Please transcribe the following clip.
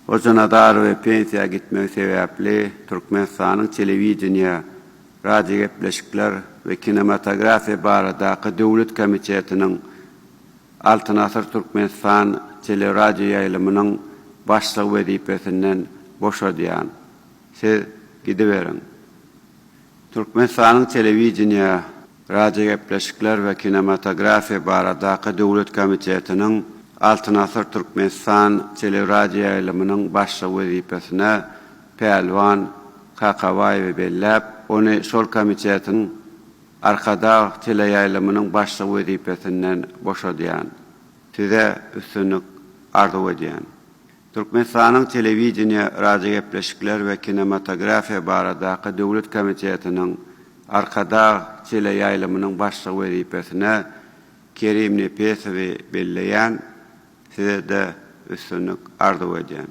Ojanadar ve pensiya gitmek sebäpli Türkmenistan'ın televizioniýa, radio gepleşikler ve kinematografiya baradaky döwlet komitetiniň Altyn Asr Türkmenistan teleradio ýaýlymynyň başlygy wezipesinden boşadýan. Siz gidiberin. Türkmenistanyň televizioniýa, radio gepleşikler ve kinematografiya baradaky döwlet komitetiniň Altyn Asr Türkmenistan teleradio ýaýlymynyň başlygy wezipesine Pelwan Kakabaýew belläp, ony şol komitetiň arkada teleýaýlymynyň başlygy wezipesinden boşadýan. Size üstünlük arzu edýän. Türkmenistanyň televizioniýa, radio gepleşikler we kinematografiya baradaky döwlet komitetining arkada teleýaýlymynyň başlygy wezipesine Kerim Nepesowy belleýän. Size de üstünlük arzu edýän.